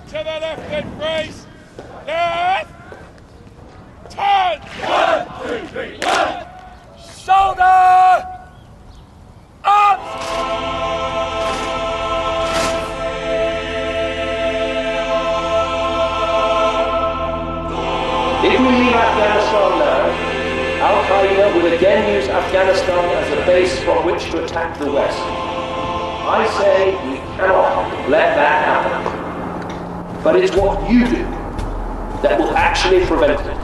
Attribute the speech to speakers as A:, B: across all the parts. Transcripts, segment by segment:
A: To the left then, brace. Left. Turn. 1, 2, 3, 1. Shoulder. Up.
B: If we leave Afghanistan now, Al-Qaeda will again use Afghanistan as a base from which to attack the West. I say we cannot let that happen. But it's what you do that will actually prevent it.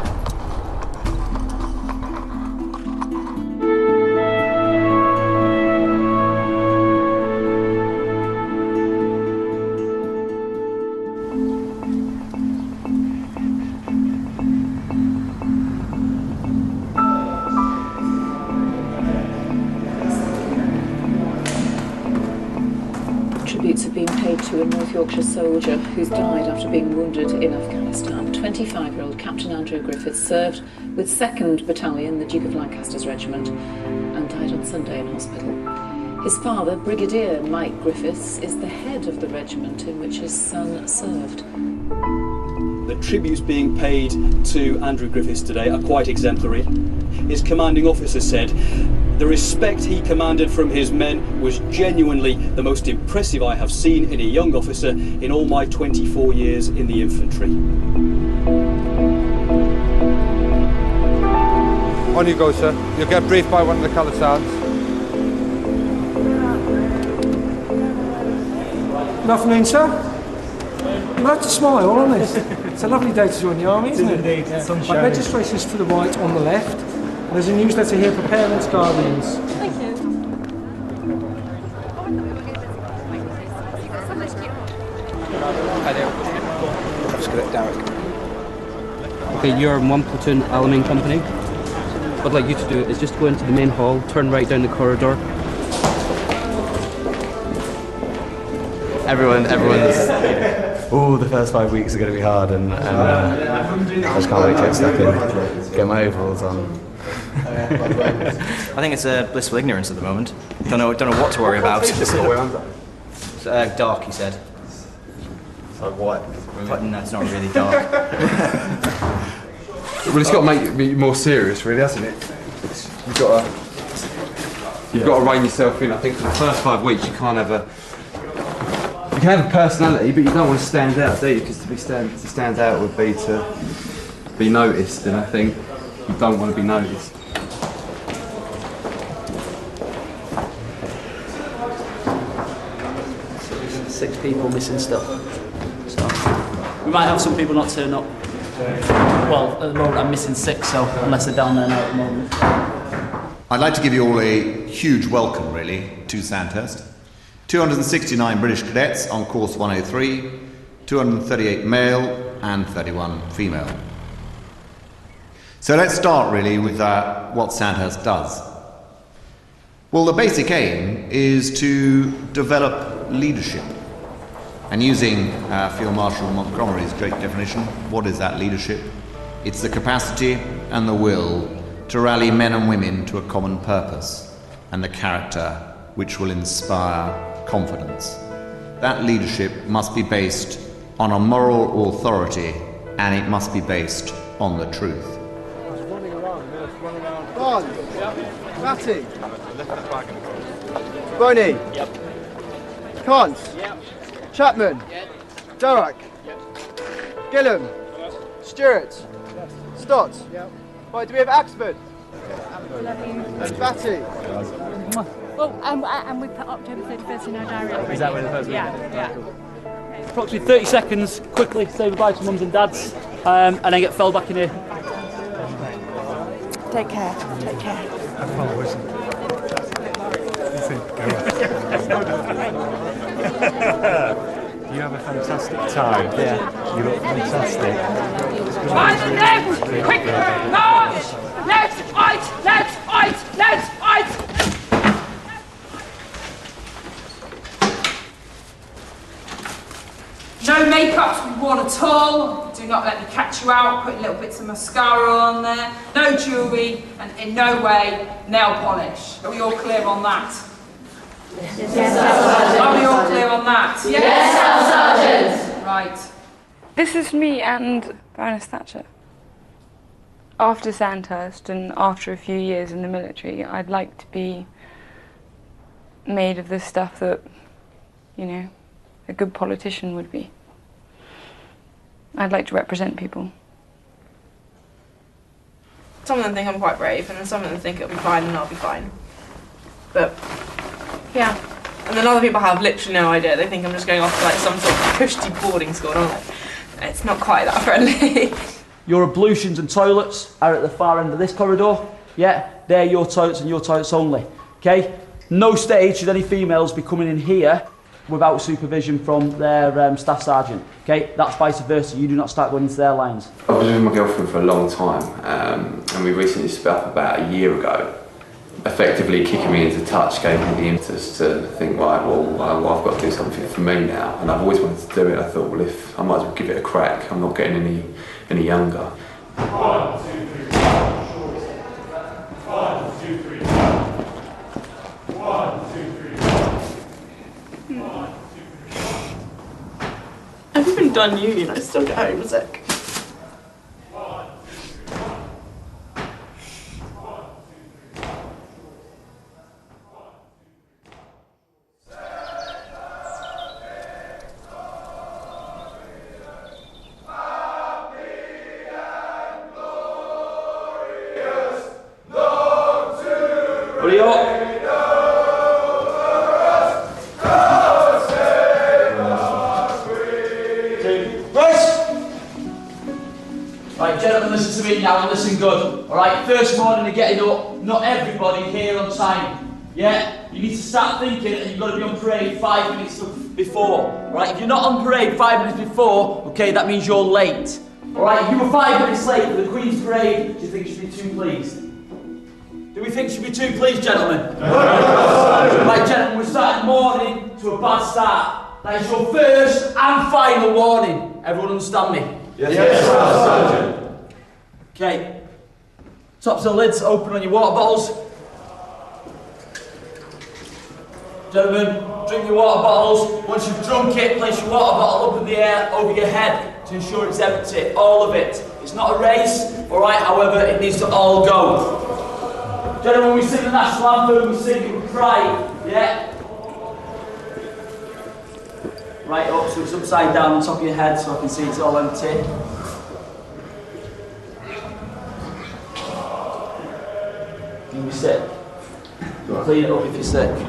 C: Tributes have been paid to a North Yorkshire soldier who's died after being wounded in Afghanistan. 25-year-old Captain Andrew Griffiths served with 2nd Battalion, the Duke of Lancaster's regiment, and died on Sunday in hospital. His father, Brigadier Mike Griffiths, is the head of the regiment in which his son served.
D: The tributes being paid to Andrew Griffiths today are quite exemplary. His commanding officer said, "The respect he commanded from his men was genuinely the most impressive I have seen in a young officer in all my 24 years in the infantry."
E: On you go, sir. You'll get briefed by one of the colour sergeants.
F: Good afternoon, sir. You have to smile, honest. It's a lovely day to join the army, isn't it?
G: Indeed, yeah.
F: My registration's to the right on the left. There's a newsletter here for parents, guardians.
H: Thank you.
E: Let's get it, Derek.
I: Okay, you're in 1 platoon Alamein company. What I'd like you to do is just go into the main hall, turn right down the corridor.
G: Everyone's. Oh, the first 5 weeks are going to be hard, and I just can't wait to get stuck in, get my overalls on.
J: I think it's a blissful ignorance at the moment. Don't know what to worry about. Dark, he said.
G: So what?
J: But no, it's not really dark.
E: Well, it's got to make it more serious, really, hasn't it? You've got to rein yourself in. I think for the first 5 weeks you can't have a. You can have a personality, but you don't want to stand out, do you? Because to stand out would be to be noticed, and I think you don't want to be noticed.
I: Six people missing still. So we might have some people not turn up. Well, at the moment I'm missing 6, so unless they're down there now at the moment.
K: I'd like to give you all a huge welcome, really, to Sandhurst. 269 British cadets on course 103, 238 male and 31 female. So let's start really with what Sandhurst does. Well, the basic aim is to develop leadership. And using Field Marshal Montgomery's great definition, what is that leadership? It's the capacity and the will to rally men and women to a common purpose, and the character which will inspire confidence. That leadership must be based on a moral authority, and it must be based on the truth.
L: Bond. Matty. Boney. Cons. Chapman. Durrock. Gillam. Stewart. Stott. Right, do we have Axford? And Batty.
H: Well, and we put October 31st in our diary.
I: Is that where the first one?
H: Yeah.
I: Okay. Approximately 30 seconds, quickly say goodbye to mums and dads, and then get fell back in here.
H: Take care. Take care.
M: You have a fantastic time.
I: Yeah.
M: You look fantastic.
H: Right and left! Quick! March! Left! Right! Left! Right! Left! Right! No makeup to be worn at all. Do not let me catch you out. Put little bits of mascara on there. No jewellery, and in no way nail polish. Are we all clear on that?
N: Yes, Sergeant.
H: Are we all clear on that?
N: Yes, Sergeant.
H: Right.
N: This is me and Baroness Thatcher. After Sandhurst and after a few years in the military, I'd like to be made of the stuff that, you know, a good politician would be. I'd like to represent people.
O: Some of them think I'm quite brave, and then some of them think it'll be fine and I'll be fine. But, yeah. And then other people have literally no idea. They think I'm just going off to like some sort of cushy boarding school, and I'm like, it's not quite that friendly.
I: Your ablutions and toilets are at the far end of this corridor. Yeah, they're your toilets and your toilets only. Okay? No stage should any females be coming in here without supervision from their staff sergeant. Okay? That's vice versa. You do not start going into their lines.
E: I've been with my girlfriend for a long time, and we recently split up about a year ago. Effectively kicking me into touch gave me the impetus to think, right, well, I've got to do something for me now. And I've always wanted to do it. I thought, well, if I might as well give it a crack. I'm not getting any younger.
A: 1, 2, 3, 1, 2, 3, 1, 2, 3, 1, 2, 3.
O: I've even done uni and I still get homesick.
I: Hurry up. Right, gentlemen, listen to me now and listen good. Alright, first morning of getting up, not everybody here on time. Yeah? You need to start thinking and you've got to be on parade 5 minutes before. Alright, if you're not on parade 5 minutes before, okay, that means you're late. Alright, if you were 5 minutes late for the Queen's Parade, do you think she'd be too pleased? Do we think she'd be too pleased, gentlemen? Right, gentlemen, we're starting the morning to a bad start. That is your first and final warning. Everyone understand me?
E: Yes, Sergeant.
I: Okay. Tops of the lids open on your water bottles. Gentlemen, drink your water bottles. Once you've drunk it, place your water bottle up in the air over your head to ensure it's empty. All of it. It's not a race, alright? However, it needs to all go. Gentlemen, we sing the national anthem, we sing it with pride, yeah? Right up, so it's upside down on top of your head so I can see it's all empty. Can you sit? Clean it up if you're sick.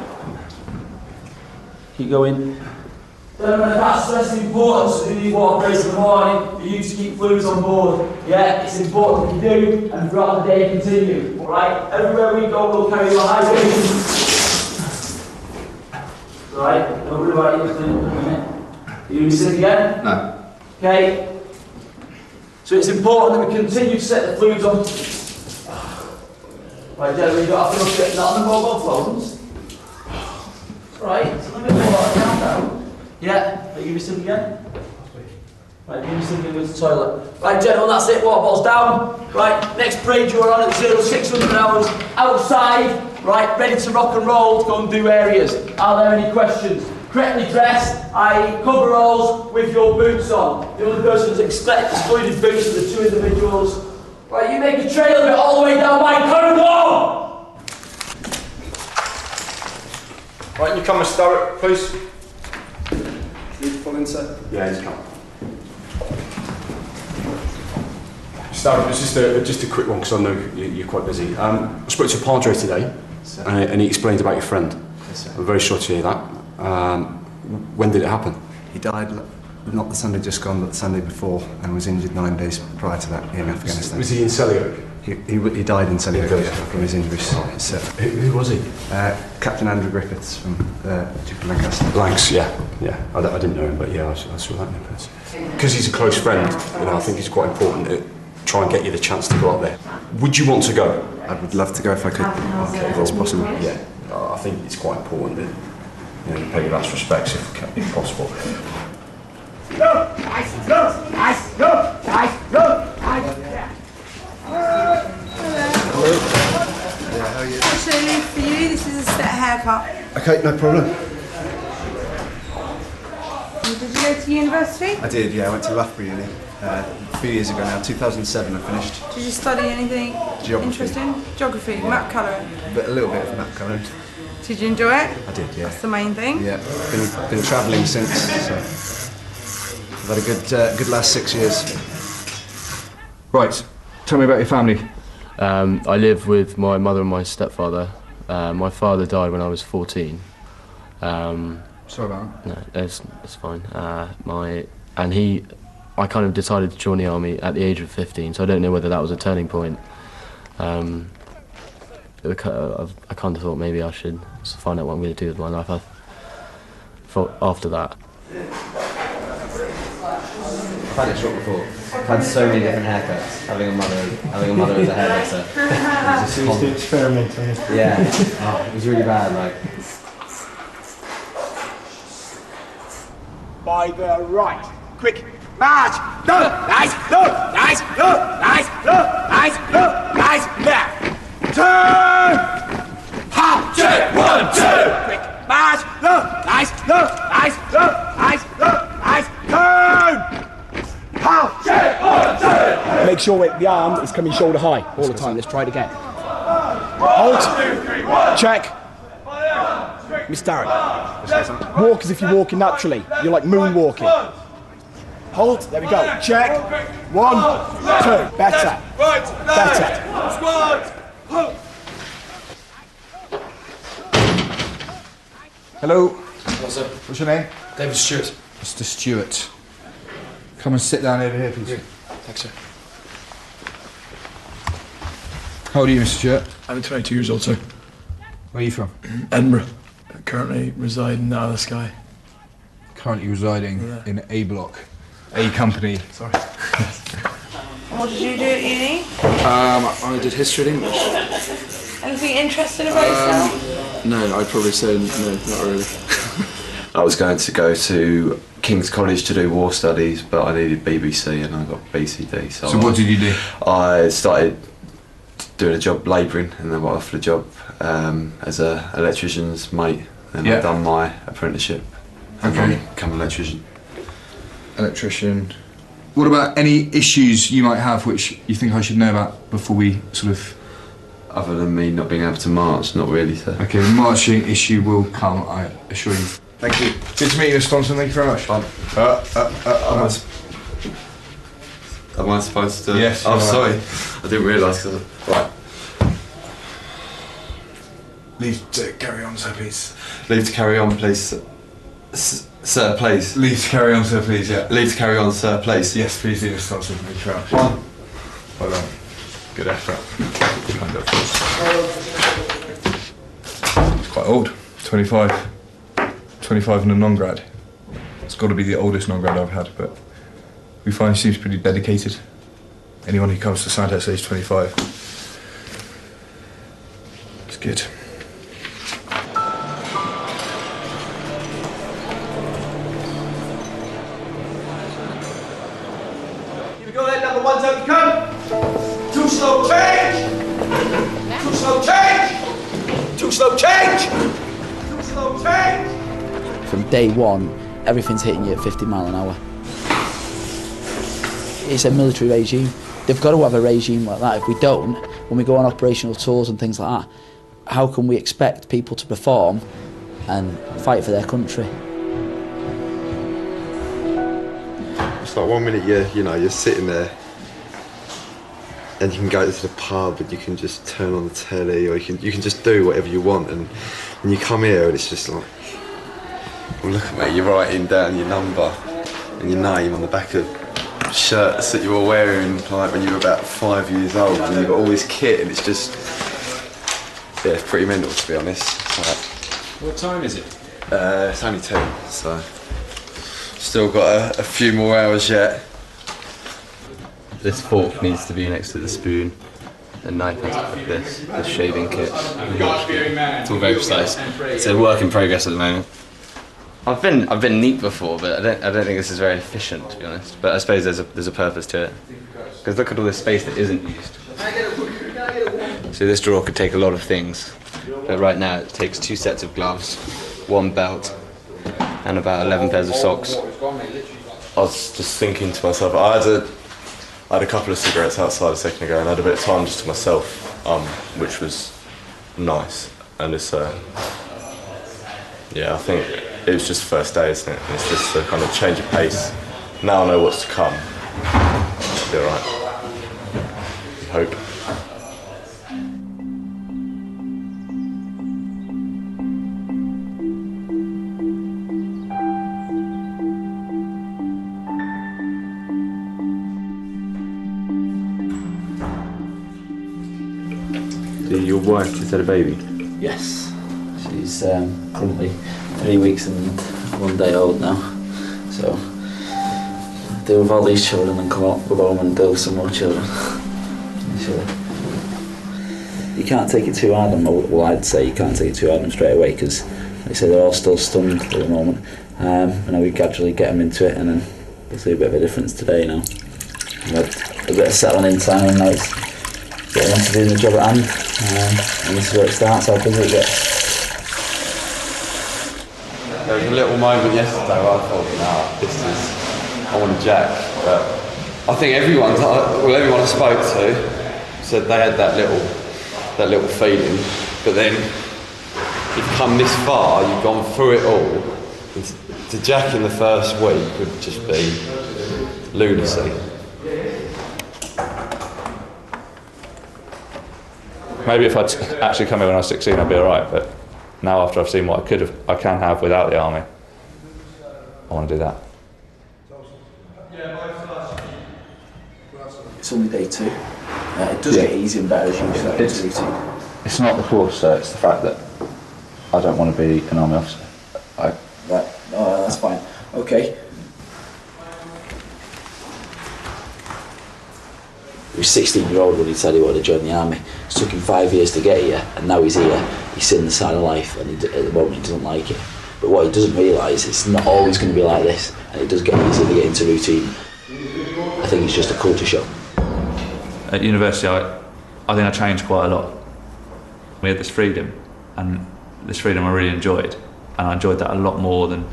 I: Keep going. Gentlemen, I can't stress the importance of doing these water breaks in the morning for you to keep fluids on board. Yeah, it's important that you do, and throughout the day continue. Alright? Everywhere we go, we'll carry your hydration. Alright? Don't worry about it, clean up in a minute. Are you going to be sick again?
E: No.
I: Okay. So it's important that we continue to set the fluids on. Right, gentlemen, you don't have to look at not on the mobile phones. Right, so let me go on, calm down. Yeah, are you going to be sick again? Right, you're going to be sick again with the toilet. Right, gentlemen, that's it, water bottles down. Right, next parade you're on at 0600 hours, outside, right, ready to rock and roll, to go and do areas. Are there any questions? Correctly dressed, i.e. coveralls with your boots on. The only person who's excluded boots are the two individuals. Right, you make a trail of it all the way down my corridor!
P: Right, you come and start it, please.
D: Need to pull in, sir?
P: Yeah, he's come. Starret, it's just a quick one because I know you're quite busy. I spoke to Padre today, and he explained about your friend.
G: Yes, sir.
P: I'm very sorry to hear that. When did it happen?
G: He died not the Sunday just gone, but the Sunday before, and was injured 9 days prior to that in Afghanistan.
P: Was he in Selly?
G: He died in Selly from his injuries. So,
P: who was he?
G: Captain Andrew Griffiths from Duke of Lancaster.
P: Blanks, yeah. I didn't know him, but yeah, I saw that in person. Because he's a close friend, I think it's quite important to try and get you the chance to go up there. Would you want to go?
G: I would love to go if I could.
P: Okay,
G: if it's possible.
P: Yeah, I think it's quite important that you pay your last respects if possible.
A: Go! Nice! Go! Nice! Go! Nice! Go! Nice!
G: Hello. Yeah, how are you?
Q: What should I leave for you? This is a set haircut.
G: Okay, no problem.
Q: Did you go to university? university?
R: I did, yeah. I went to Loughborough Uni a few years ago now. 2007 I finished.
Q: Did you study anything
R: Geography.
Q: interesting? Geography, map colouring.
R: A little bit of map colouring.
Q: Did you enjoy it?
R: I did, yeah.
Q: That's the main thing.
R: Yeah, been travelling since, so I've had a good last 6 years.
S: Right, tell me about your family. I live with my mother and my stepfather. My father died when I was 14.
R: Sorry about that.
S: No, it's fine. I kind of decided to join the army at the age of 15, so I don't know whether that was a turning point. I kind of thought maybe I should find out what I'm going to do with my life. I thought after that.
G: I've had it short before. I've had so many different haircuts. Having a mother as a hairdresser.
A: So you still experimenting?
G: Yeah. Oh, it was really bad. Like.
A: By the right. Quick. March. No. Nice. No. Nice. No. Nice. No. Nice. No. Nice. Left. Turn. Hop. Check. 1, 2. Quick. March. No. Nice. No. Nice. No. Nice. No. Nice. Turn. Hop. Check. 1, 2. Make sure the arm is coming shoulder high all the time. Let's try it again. Hold. Check. Miss Darren, walk as if you're walking naturally. You're like moonwalking. Hold. There we go. Check. 1, 2. Better. Better. Squad.
F: Hello.
T: Hello, sir.
F: What's your name?
T: David Stewart.
F: Mr. Stewart. Come and sit down over here, please.
T: Thanks, sir.
F: How old are you, Mr. Stewart?
T: I'm 22 years old, sir.
F: Where are you from?
T: Edinburgh. Currently reside in the Isle of Skye.
F: Currently residing in A Block. A company.
T: Sorry.
Q: What did you do at uni?
T: I did history and English.
Q: Anything interesting about yourself?
T: No, I'd probably say no, not really.
E: I was going to go to King's College to do war studies, but I needed BBC and I got BCD.
F: So what did you do?
E: I started doing a job labouring and then got offered a job as an electrician's mate, and I've done my apprenticeship and then become an electrician.
F: Electrician. What about any issues you might have which you think I should know about before we sort of...
E: Other than me not being able to march, not really, sir.
F: Okay, the marching issue will come, I assure you. Thank you. Good to meet you, Mr. Thompson. Thank you very much.
E: Am I supposed to?
F: Yes.
E: I'm sorry. I didn't realise. Right.
F: Leave to carry on, sir, please.
E: Leave to carry on, please. Sir, please.
F: Leave to carry on, sir, please, yeah.
E: Leave to carry on, sir, please.
F: Yes, please do, Mr. Thompson. Thank you very much. Well done. Good effort. It's quite old. 25. 25 and a non-grad. It's got to be the oldest non-grad I've had, but we find he seems pretty dedicated. Anyone who comes to Sandhurst age 25. It's good.
A: Here we go then, number 1's out you come. Too slow change. Too slow change. Too slow change. Too slow change.
I: From day one, everything's hitting you at 50 mile an hour. It's a military regime. They've got to have a regime like that. If we don't, when we go on operational tours and things like that, how can we expect people to perform and fight for their country?
U: It's like 1 minute you're sitting there and you can go to the pub and you can just turn on the telly, or you can just do whatever you want, and you come here and it's just like, well, look at me, you're writing down your number and your name on the back of shirts that you were wearing like when you were about 5 years old, and you've got all this kit, and it's just, yeah, it's pretty mental, to be honest.
P: What time is it?
U: It's only 2, so still got a few more hours yet.
G: This fork needs to be next to the spoon. The knife has to be this shaving kit. It's all very precise. It's a work in progress at the moment. I've been neat before, but I don't think this is very efficient, to be honest. But I suppose there's a purpose to it. Because look at all this space that isn't used. So this drawer could take a lot of things, but right now it takes 2 sets of gloves, 1 belt, and about 11 pairs of socks. I was just thinking to myself, I had a couple of cigarettes outside a second ago and I had a bit of time just to myself, which was nice. And it's, yeah, I think it was just the first day, isn't it? And it's just a kind of change of pace. Now I know what's to come. I'll be alright. Hope.
B: Your wife just had a baby?
I: Yes. She's currently 3 weeks and 1 day old now. So, deal with all these children and come up, go home and deal with some more children. You can't take it too hard on them. Well, I'd say you can't take it too hard on them straight away because, like I say, they're all still stunned at the moment. And we gradually get them into it and then we'll see a bit of a difference today now. We've had a bit of settling in time and now it's getting on to doing the job at hand. And this is where it starts, how busy it gets.
E: There was a little moment yesterday where I thought, I want to jack. But I think everyone I spoke to said they had that little feeling. But then you've come this far, you've gone through it all. And to jack in the first week would just be lunacy.
F: Maybe if I'd actually come here when I was 16, I'd be alright, but now after I've seen what I can have without the army, I want to do that.
I: It's only day 2. It does get easier and better as you get into routine.
S: It's not the course, sir, it's the fact that I don't want to be an army officer.
I: Right, that's fine. Okay. He was 16-year-old when he said he wanted to join the army. It took him 5 years to get here, and now he's here. He's seen the side of life, and at the moment he doesn't like it. But what he doesn't realise, it's not always going to be like this, and it does get easier to get into routine. I think it's just a culture shock.
F: At university, I think I changed quite a lot. We had this freedom, and this freedom I really enjoyed, and I enjoyed that a lot more than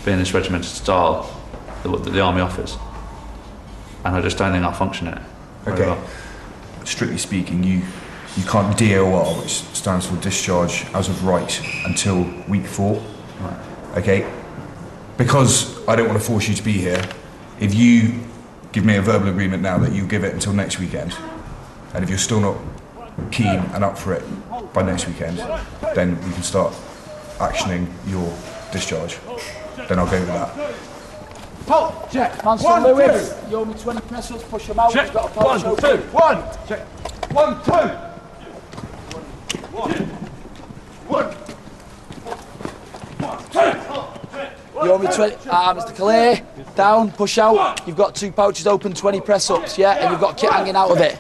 F: being this regimented style that the army offers. And I just don't think I function in it. Okay. Well.
V: Strictly speaking, you can't DOR, which stands for discharge as of right, until week 4.
F: Right.
V: Okay? Because I don't want to force you to be here, if you give me a verbal agreement now that you give it until next weekend, and if you're still not keen and up for it by next weekend, then we can start actioning your discharge. Then I'll go with that.
I: Pull! Check. Mansell Lewis. You owe me 20 pesos, push him out.
A: Check.
I: He's got a
A: 1, 2. 1. Check. 1, 2. 1. 1.
I: You owe me 20. Mr. Calais, down, push out. You've got 2 pouches open, 20 press-ups, yeah? And you've got kit hanging out of it.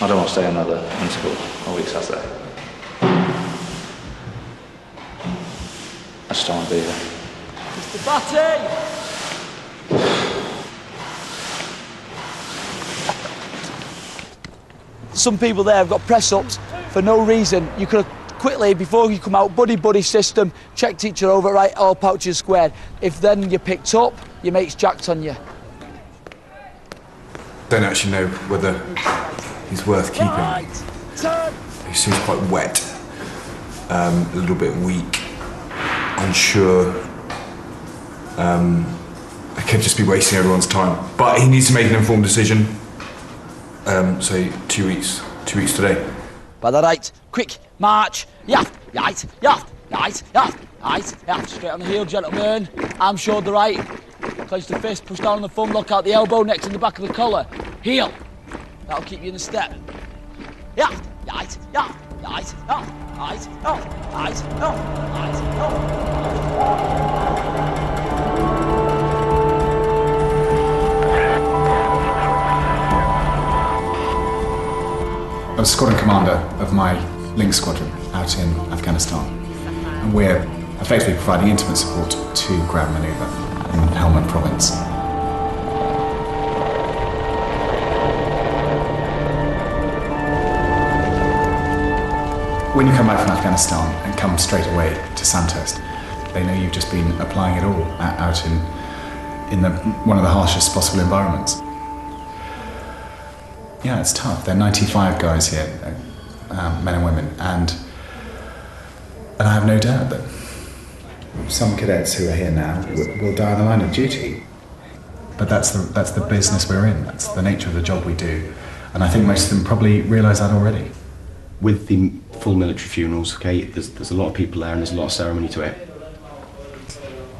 S: I don't want to stay another interval or week Saturday. I just don't want to be here.
I: Mr. Batty! Some people there have got press-ups for no reason. You could have quickly, before you come out, buddy system, checked each other over, right, all pouches squared. If then you're picked up, your mate's jacked on you.
V: Don't actually know whether he's worth keeping. He seems quite wet, a little bit weak, unsure. I could just be wasting everyone's time. But he needs to make an informed decision. So 2 weeks today.
I: By the right, quick, march, yeah, right, yeah, right, yeah, right, yeah, straight on the heel, gentlemen, arm showed the right, clench the fist, push down on the thumb, lock out the elbow, next in the back of the collar, heel, that'll keep you in the step, yeah, right, yeah, right, yeah, right, yeah, right, yeah, right,
W: I was squadron commander of my Link squadron out in Afghanistan, and we're effectively providing intimate support to ground manoeuvre in Helmand province. When you come back from Afghanistan and come straight away to Sandhurst, they know you've just been applying it all out in in one of the harshest possible environments. Yeah, it's tough. There are 95 guys here, men and women, and I have no doubt that some cadets who are here now will die on the line of duty. But that's the business we're in. That's the nature of the job we do, and I think most of them probably realise that already.
P: With the full military funerals, okay, there's a lot of people there and there's a lot of ceremony to it.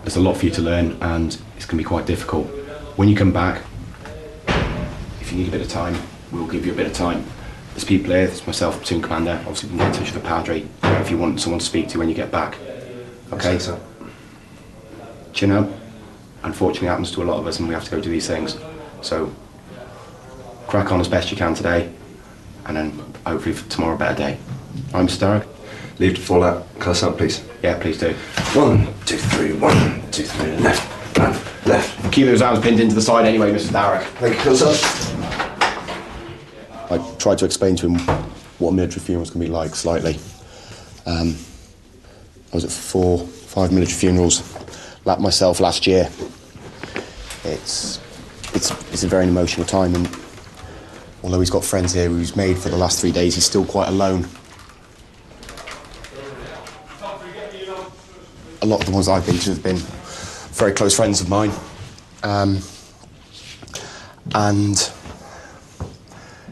P: There's a lot for you to learn and it's going to be quite difficult. When you come back, if you need a bit of time, we'll give you a bit of time. There's people here, there's myself, platoon commander, obviously we can get in touch with the padre if you want someone to speak to when you get back. Okay? So, chin up. Unfortunately it happens to a lot of us and we have to go do these things. So, crack on as best you can today and then hopefully for tomorrow a better day. I'm Mr. Derrick.
U: Leave to fall out. Class up, please.
P: Yeah, please do.
U: 1, 2, 3, 1, 2, 3, left, right, left.
P: Keep those arms pinned into the side anyway, Mr. Derrick.
U: Thank you, class up. I tried to explain to him what a military funeral was going to be like, slightly. I was at 4, 5 military funerals like myself last year. It's a very emotional time, and although he's got friends here who he's made for the last 3 days, he's still quite alone. A lot of the ones I've been to have been very close friends of mine. And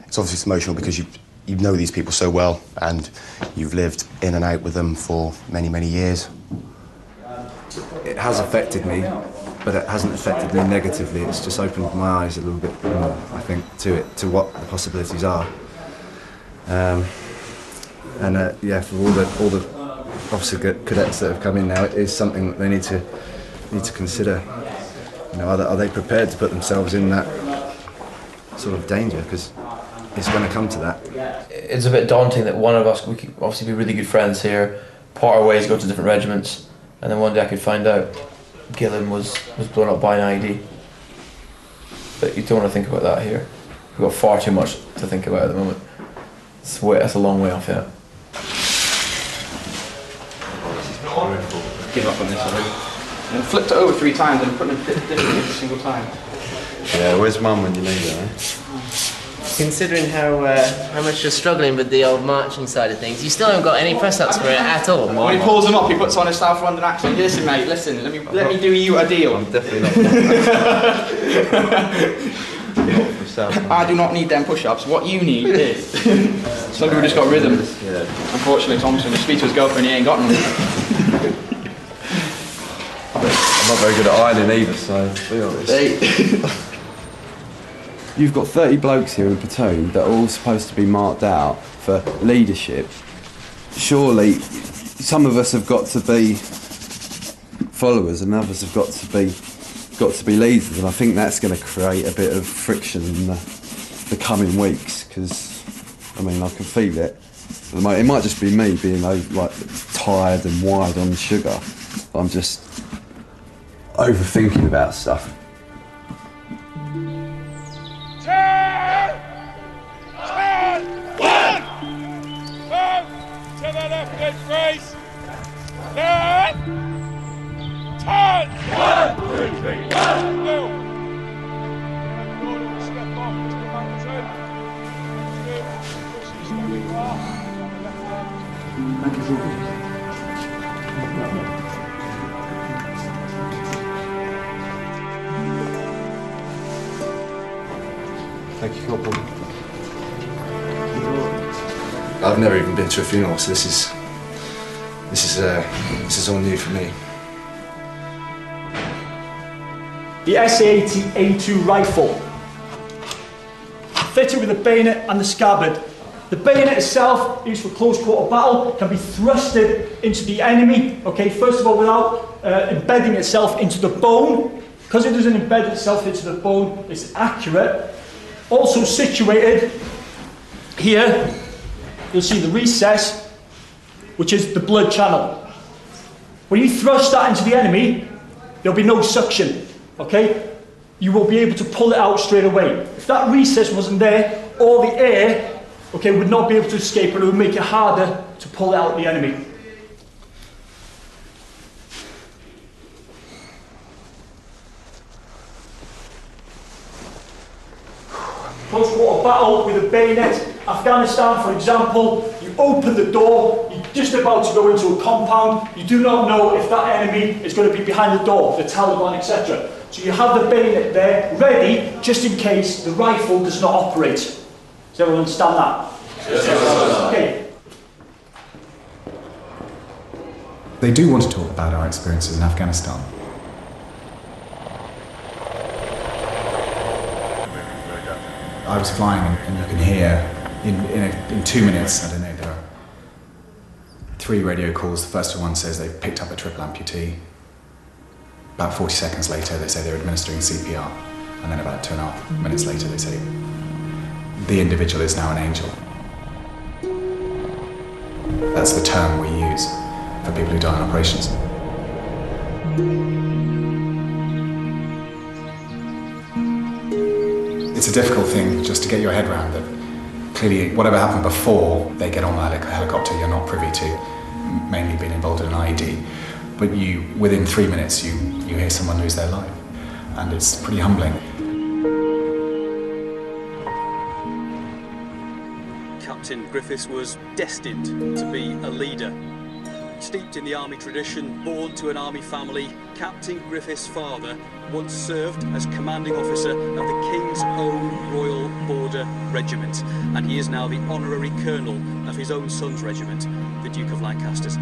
U: it's obviously emotional because you know these people so well and you've lived in and out with them for many, many years.
R: It has affected me, but it hasn't affected me negatively. It's just opened my eyes a little bit more, I think, to what the possibilities are. Yeah, for all the officer cadets that have come in now, it is something that they need to consider. You know, are they prepared to put themselves in that sort of danger? Because it's going to come to that.
C: It's a bit daunting that one of us, we could obviously be really good friends here, part our ways, go to different regiments, and then one day I could find out Gillen was blown up by an IED. But you don't want to think about that here. We've got far too much to think about at the moment. That's a long way off yet.
E: Give up on this already. And flipped it over 3 times and put it differently every single time.
U: Yeah, where's Mum when you need her, eh?
J: Considering how much you're struggling with the old marching side of things, you still haven't got any press-ups for it at all.
E: When he pulls them up, he puts on a South London accent. Listen, mate, listen, let me do you a deal.
U: I'm definitely not.
E: I do not need them push-ups. What you need is... Some people just got rhythm.
U: Yeah.
E: Unfortunately, Thompson, to speak to his girlfriend, he ain't got none.
U: I'm not very good at ironing either, so be honest. You've got 30 blokes here in platoon that are all supposed to be marked out for leadership. Surely, some of us have got to be followers and others have got to be leaders, and I think that's going to create a bit of friction in the coming weeks, because, I mean, I can feel it. It might just be me being like tired and wired on sugar. I'm just overthinking about stuff. Thank you, Corporal.
R: I've never even been to a funeral, so this is all new for me.
K: The SA-80A2 rifle, fitted with a bayonet and the scabbard. The bayonet itself, used for close quarter battle, can be thrusted into the enemy, okay, first of all without embedding itself into the bone. Because it doesn't embed itself into the bone, it's accurate. Also situated here, you'll see the recess, which is the blood channel. When you thrust that into the enemy, there'll be no suction, okay? You will be able to pull it out straight away. If that recess wasn't there, all the air, okay, would not be able to escape, and it would make it harder to pull out the enemy. close quarter battle with a bayonet. Afghanistan, for example, you open the door, you're just about to go into a compound, you do not know if that enemy is going to be behind the door, the Taliban, etc. So you have the bayonet there, ready, just in case the rifle does not operate. Does everyone understand that? Yes. Okay.
W: They do want to talk about our experiences in Afghanistan. I was flying and you can hear in 2 minutes, I don't know, there are 3 radio calls. The first one says they've picked up a triple amputee. About 40 seconds later they say they're administering CPR, and then about 2.5 minutes later they say the individual is now an angel. That's the term we use for people who die in operations. It's a difficult thing just to get your head around that clearly whatever happened before they get on that helicopter you're not privy to, mainly being involved in an IED, but within 3 minutes you hear someone lose their life, and it's pretty humbling.
D: Captain Griffiths was destined to be a leader. Steeped in the army tradition, born to an army family, Captain Griffiths' father once served as commanding officer of the King's Own Royal Border Regiment, and he is now the honorary colonel of his own son's regiment, the Duke of Lancaster's.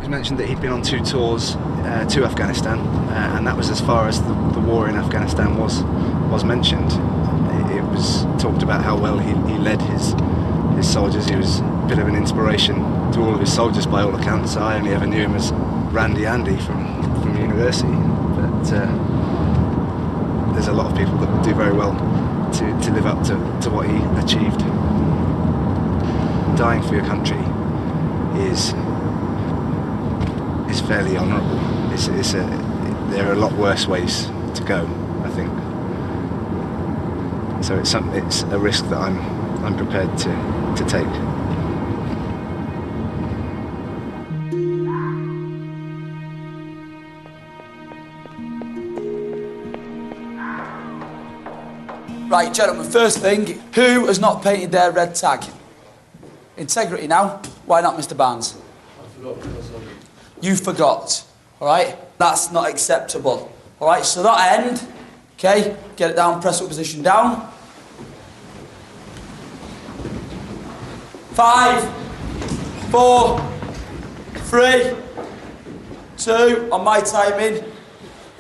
R: Mentioned that he'd been on 2 tours to Afghanistan, and that was as far as the war in Afghanistan was mentioned. It was talked about how well he led his soldiers. He was a bit of an inspiration to all of his soldiers by all accounts. I only ever knew him as Randy Andy from university, but there's a lot of people that would do very well to live up to what he achieved. Dying for your country is fairly honourable. There are a lot worse ways to go, I think. So it's a risk that I'm prepared to take.
I: Right, gentlemen, first thing, who has not painted their red tag? Integrity now. Why not, Mr. Barnes? You forgot, all right? That's not acceptable, all right? So that end, okay, get it down, press up position down. 5, 4, 3, 2, on my timing.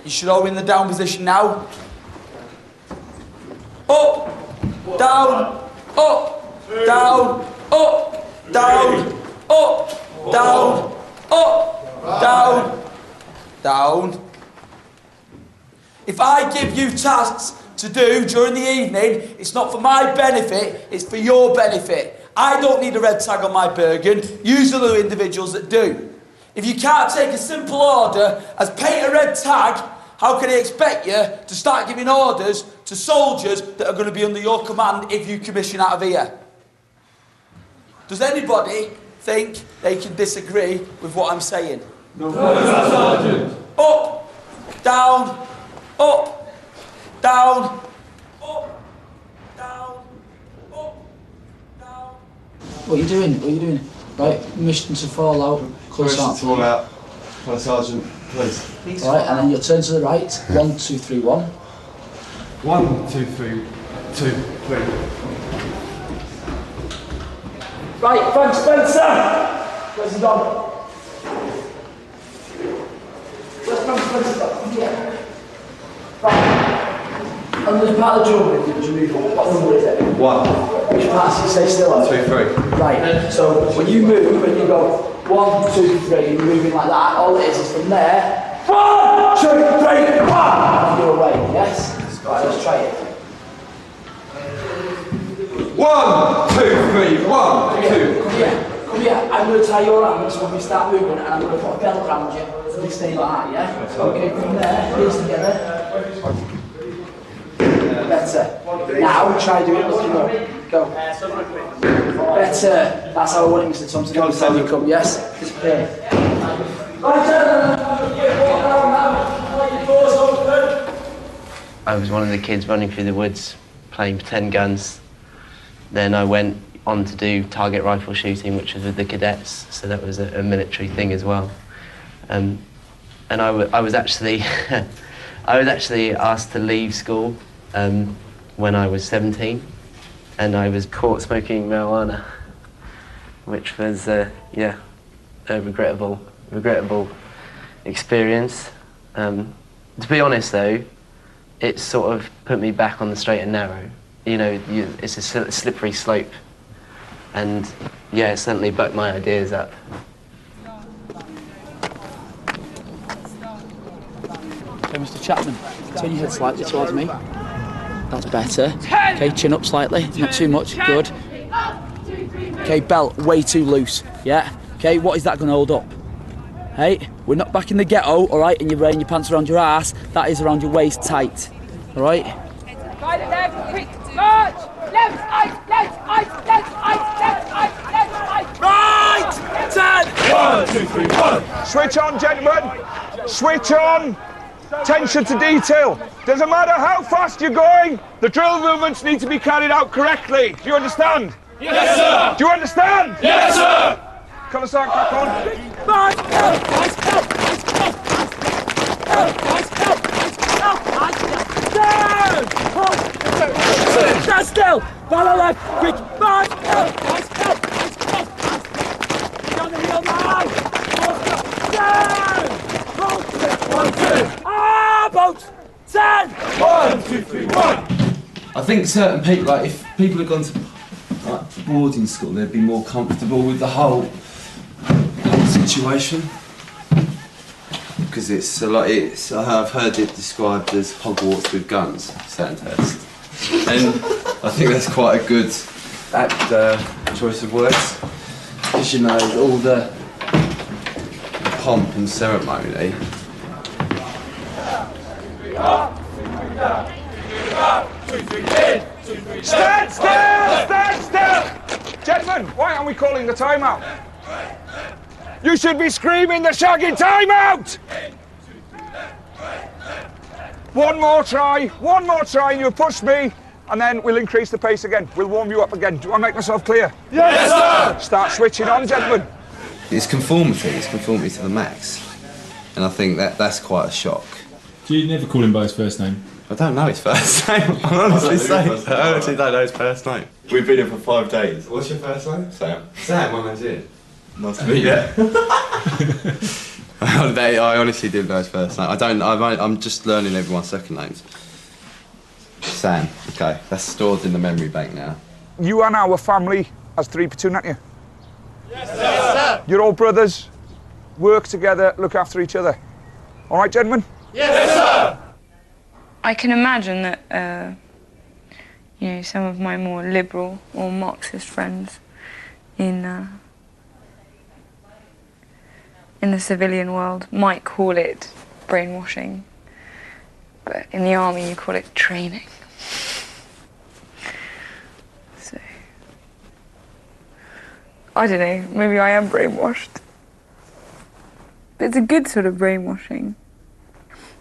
I: You should all be in the down position now. Up, down, up, down, up, down, up, down, up. Down, down. If I give you tasks to do during the evening, it's not for my benefit, it's for your benefit. I don't need a red tag on my Bergen, use the other individuals that do. If you can't take a simple order as paint a red tag, how can I expect you to start giving orders to soldiers that are going to be under your command if you commission out of here? Does anybody think they can disagree with what I'm saying? No, Sergeant. Up, down, up, down, up, down, up, down. What are you doing? What are you doing? Right, mission to fall out. Close
E: Mission to fall out. Hello, Sergeant, please.
I: Alright, and then you'll turn to the right. 1, 2, 3, 1.
E: 1, 2, 3, 2, 3.
K: Right, Frank Spencer! Where's the dog? Where's Frank Spencer? Yeah. Right. And there's part of the drum, what number is it?
E: 1.
K: Which part does it stay still on?
E: 2, 3.
K: Right, so when you move and you go 1, 2, 3, you're moving like that, all it is from there, 1, 2, 3, 1! And you're away, yes? Right, let's try it.
E: 1, 2, 3, 1, 2.
I: Come here. Come here. I'm going to tie your hands when we start moving, and I'm going to put a belt around you. So we stay like that, yeah? Okay, from there, heels together. Better. Now, try to do it looking up. Go. Better. That's how I want it, Mr. Thompson. Every time you come, yes? Disappear.
J: I was one of the kids running through the woods, playing pretend guns. Then I went on to do target rifle shooting, which was with the cadets, so that was a military thing as well. And I was actually I was actually asked to leave school when I was 17, and I was caught smoking marijuana, which was a regrettable experience. To be honest, though, it sort of put me back on the straight and narrow. You know, it's a slippery slope, and yeah, it certainly bucked my ideas up.
I: Okay, Mr. Chapman, turn your head slightly towards me. That's better. Okay, chin up slightly, not too much, good. Okay, belt way too loose, yeah? Okay, what is that going to hold up? Hey, we're not back in the ghetto, all right, and you're wearing your pants around your ass. That is around your waist tight, all right?
H: Right left, quick, march! Left, ice, left, ice, left, ice, left, ice, left, ice!
A: Right! 10! 1, 2, 3, 1!
L: Switch on, gentlemen! Switch on! Attention to detail. Doesn't matter how fast you're going, the drill movements need to be carried out correctly. Do you understand?
A: Yes, sir!
L: Do you understand?
A: Yes, sir!
L: Colour sergeant, crack on.
H: March! Help! Ice, help! Ice, help! Ice, help! Ice, help! Down! Hold! Stand still! Follow left! Quick! March! Help! Ice, help! Ice, help! Down the heel, man! Down! Hold! 1, 2! Boats! 10!
A: 1, 2, 3, 1!
E: I think certain people, like if people had gone to like boarding school, they'd be more comfortable with the whole situation. Because it's a lot. I've heard it described as Hogwarts with guns, Sandhurst, and I think that's quite a good choice of words. Because you know all the pomp and ceremony.
L: Stand still! Stand still! Gentlemen, why aren't we calling the timeout? You should be screaming the shaggy timeout! One more try, and you push me, and then we'll increase the pace again. We'll warm you up again. Do you want to make myself clear?
A: Yes, sir!
L: Start switching on, gentlemen.
E: It's conformity to the max, and I think that's quite a shock.
B: Do you never call him by his first name?
E: I don't know his first name. I honestly don't know his first name. We've been here for 5 days. What's your first name? Sam. Sam, my name's Ian. Nice to meet you. I honestly didn't know his first name. I'm just learning everyone's second names. Sam. Okay, that's stored in the memory bank now.
L: You are now a family as 3 platoon, aren't you?
A: Yes, sir!
L: You're all brothers. Work together, look after each other. All right, gentlemen?
A: Yes, sir!
N: I can imagine that, you know, some of my more liberal or Marxist friends in the civilian world might call it brainwashing, but in the army you call it training. So, I don't know, maybe I am brainwashed. But it's a good sort of brainwashing.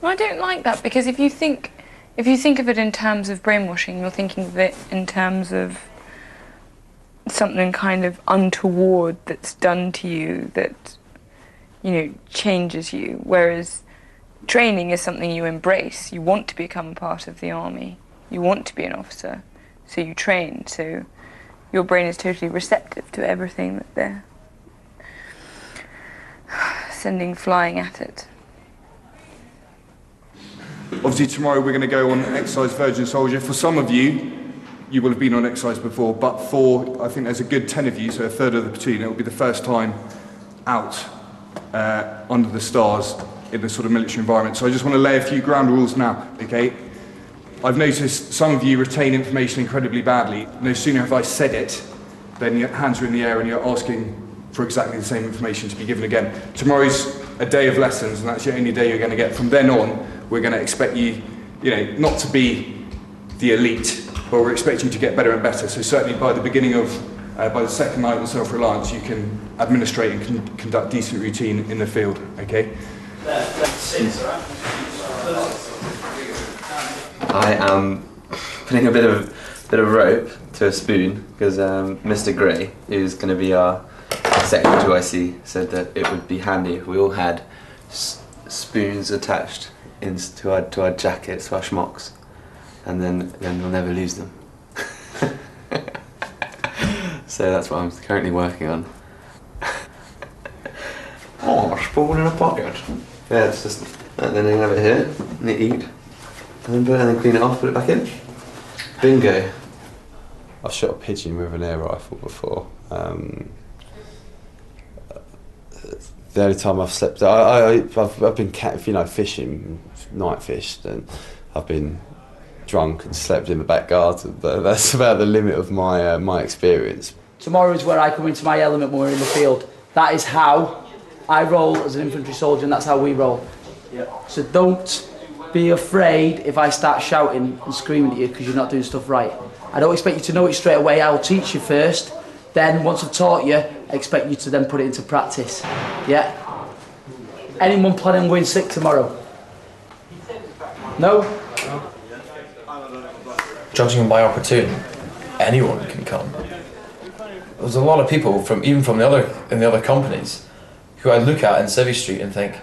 N: Well, I don't like that, because if you think of it in terms of brainwashing, you're thinking of it in terms of something kind of untoward that's done to you that, you know, changes you. Whereas training is something you embrace. You want to become a part of the army. You want to be an officer. So you train. So your brain is totally receptive to everything that they're sending flying at it.
V: Obviously tomorrow we're going to go on exercise Virgin Soldier. For some of you, you will have been on exercise before, but for, I think there's a good 10 of you, so a third of the platoon, it will be the first time out under the stars in the sort of military environment. So I just want to lay a few ground rules now, okay? I've noticed some of you retain information incredibly badly. No sooner have I said it, then your hands are in the air and you're asking for exactly the same information to be given again. Tomorrow's a day of lessons, and that's the only day you're going to get. From then on, we're going to expect you, not to be the elite, but we're expecting you to get better and better. So certainly by the beginning of, by the second night of self-reliance, you can administrate and conduct decent routine in the field, okay?
G: I am putting a bit of rope to a spoon because Mr. Gray, who's going to be our second 2IC, said that it would be handy if we all had spoons attached to our jackets, to our schmucks, and then we'll never lose them. So that's what I'm currently working on. Oh, a spoon in a pocket. Yeah, it's just, and then they have it here, and they eat, and then clean it off, put it back in. Bingo.
E: I've shot a pigeon with an air rifle before. The only time I've slept, I've been fishing, night fished, and I've been drunk and slept in the back garden. But that's about the limit of my experience.
I: Tomorrow is where I come into my element when we're in the field. That is how I roll as an infantry soldier, and that's how we roll. So don't be afraid if I start shouting and screaming at you because you're not doing stuff right. I don't expect you to know it straight away. I'll teach you first. Then, once I've taught you, I expect you to then put it into practice. Yeah? Anyone planning on going sick tomorrow? No?
C: Judging by opportunity, anyone can come. There's a lot of people even from the other companies who I look at in Civvy Street and think,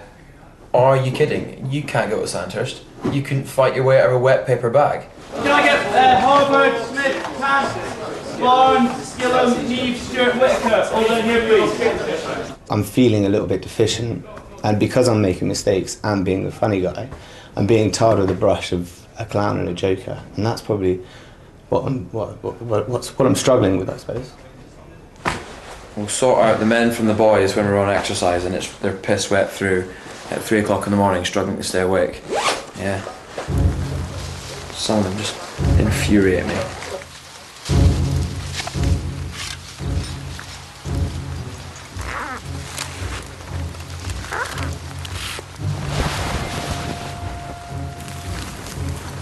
C: are you kidding? You can't go to Sandhurst. You couldn't fight your way out of a wet paper bag.
H: Can I get Harvard, Smith, Tan, Barnes, Skillam, Neves, Stewart, Whitaker, all down here please?
M: I'm feeling a little bit deficient, and because I'm making mistakes and being the funny guy, I'm being tarred with the brush of a clown and a joker, and that's probably what I'm struggling with, I suppose.
C: We'll sort out the men from the boys when we're on exercise and they're piss wet through at 3 o'clock in the morning, struggling to stay awake. Yeah. Some of them just infuriate me.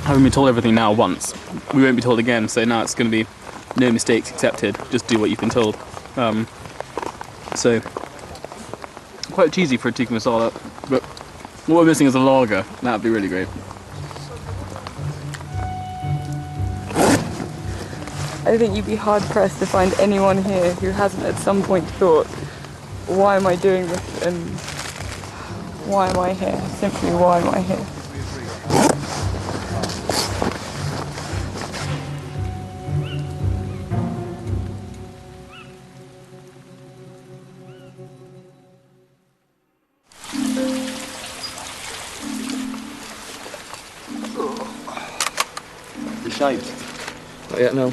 O: Having been told everything now once, we won't be told again, so now it's going to be no mistakes accepted, just do what you've been told. So, quite cheesy for taking us all up, but what we're missing is a lager. That'd be really great.
N: I think you'd be hard pressed to find anyone here who hasn't at some point thought, why am I doing this and why am I here? Simply, why am I here?
O: Shaped? Not yet, no.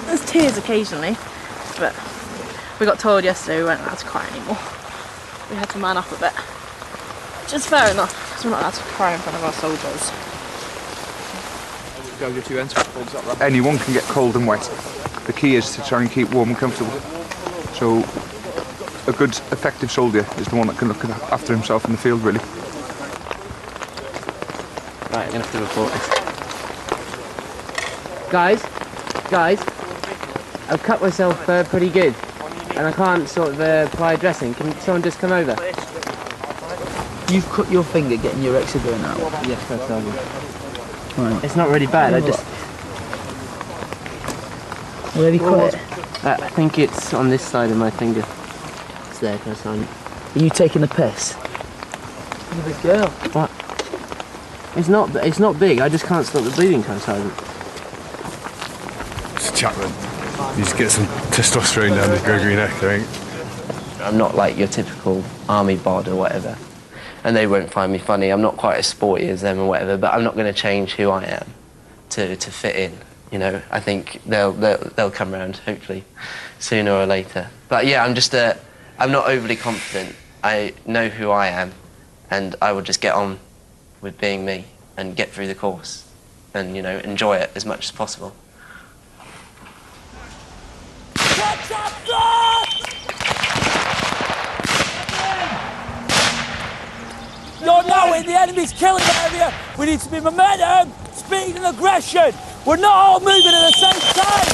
Q: There's tears occasionally, but we got told yesterday we weren't allowed to cry anymore. We had to man up a bit. Which is fair enough, because we're not allowed to cry in front of our soldiers.
L: Go your 2 ends. Anyone can get cold and wet. The key is to try and keep warm and comfortable. So a good, effective soldier is the one that can look after himself in the field, really.
J: Right, I'm going to have to report this. Guys, I've cut myself pretty good, and I can't sort of apply dressing. Can someone just come over?
I: You've cut your finger getting your exoderm out?
J: Yes, that's all.
I: Right.
J: It's not really bad, I just...
I: Where have you cut it?
J: I think it's on this side of my finger. It's there, that's on.
I: Are you taking a piss?
J: You're a big girl. What? It's not big, I just can't stop the bleeding, Sergeant.
V: It's Chapman. You just get some testosterone down the Gregory neck, I think.
J: I'm not like your typical army bod or whatever. And they won't find me funny. I'm not quite as sporty as them or whatever, but I'm not going to change who I am to fit in. You know, I think they'll come around, hopefully, sooner or later. But yeah, I'm not overly confident I know who I am, and I will just get on with being me and get through the course and, you know, enjoy it as much as possible.
H: You're knowing the enemy's killing area. We need to be momentum, speed and aggression. We're not all moving at the same time.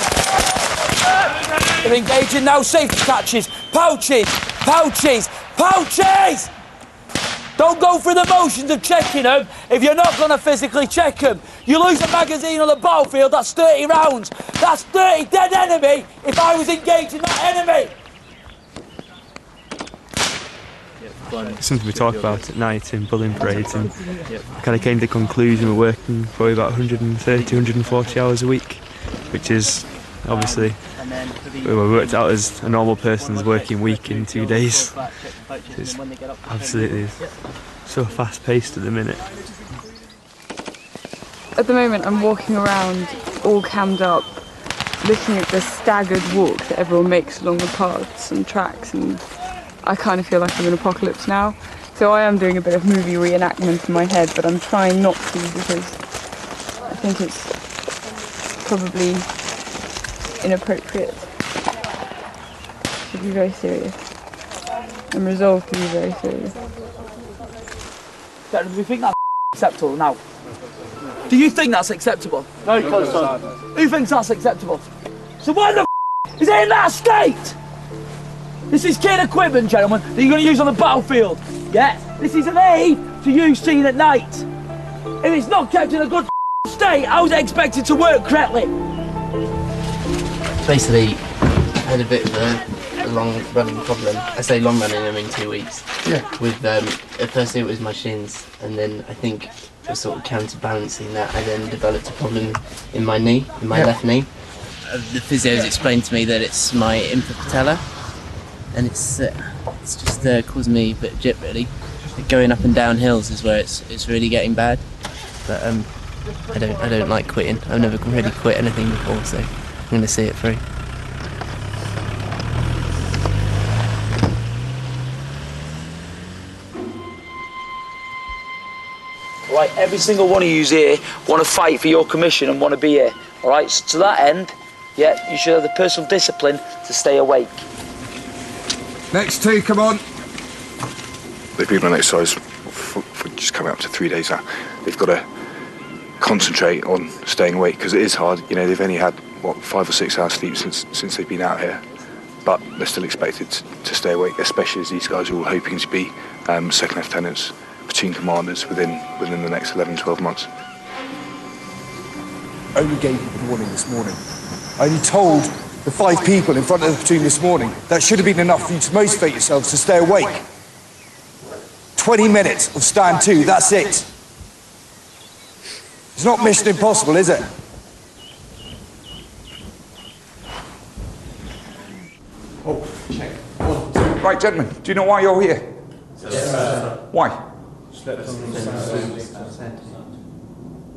H: They're engaging now. Safety catches, pouches, pouches, pouches. Don't go through the motions of checking them if you're not going to physically check them. You lose a magazine on the battlefield, that's 30 rounds. That's 30 dead enemy if I was engaging that enemy.
F: Something we talk about at night in bullying parades, and kind of came to the conclusion we're working probably about 130, 140 hours a week, which is obviously, we worked out as a normal person's working week in 2 days. It's absolutely so fast paced at the minute.
N: At the moment I'm walking around all cammed up, looking at the staggered walk that everyone makes along the paths and tracks, and I kind of feel like I'm in Apocalypse Now. So I am doing a bit of movie reenactment in my head, but I'm trying not to because I think it's probably inappropriate. Should be very serious. I'm resolved to be very serious.
H: Do we think that's acceptable now? Do you think that's acceptable? No, close on. Who thinks that's acceptable? So why the is it in that state? This is kid equipment, gentlemen, that you're going to use on the battlefield. Yeah? This is an aid to you seen at night. If it's not kept in a good state, how is it expected to work correctly?
J: Basically, I had a bit of a long-running problem. I say long-running, I mean 2 weeks.
H: Yeah.
J: With, at first it was my shins, and then I think for sort of counterbalancing that, I then developed a problem in my knee, in my left knee. The physio's explained to me that it's my infrapatella, and it's just causing me a bit of jip really. Going up and down hills is where it's really getting bad. But I don't like quitting. I've never really quit anything before, so I'm going to see it through.
H: Right, every single one of you here want to fight for your commission and want to be here. All right, so to that end, yeah, you should have the personal discipline to stay awake.
L: Next two, come on.
V: They've been on exercise for just coming up to 3 days now. They've got to concentrate on staying awake because it is hard. You know, they've only had, 5 or 6 hours sleep since they've been out here. But they're still expected to stay awake, especially as these guys are all hoping to be second lieutenants, platoon commanders within the next 11, 12 months. I only gave you the warning this morning. I only told the 5 people in front of the platoon this morning. That should have been enough for you to motivate yourselves to stay awake. 20 minutes of stand 2, that's it. It's not mission impossible, is it? Oh, check. 1, 2. Right, gentlemen, do you know why you're here?
S: Yes, sir.
V: Why?
S: Slept on the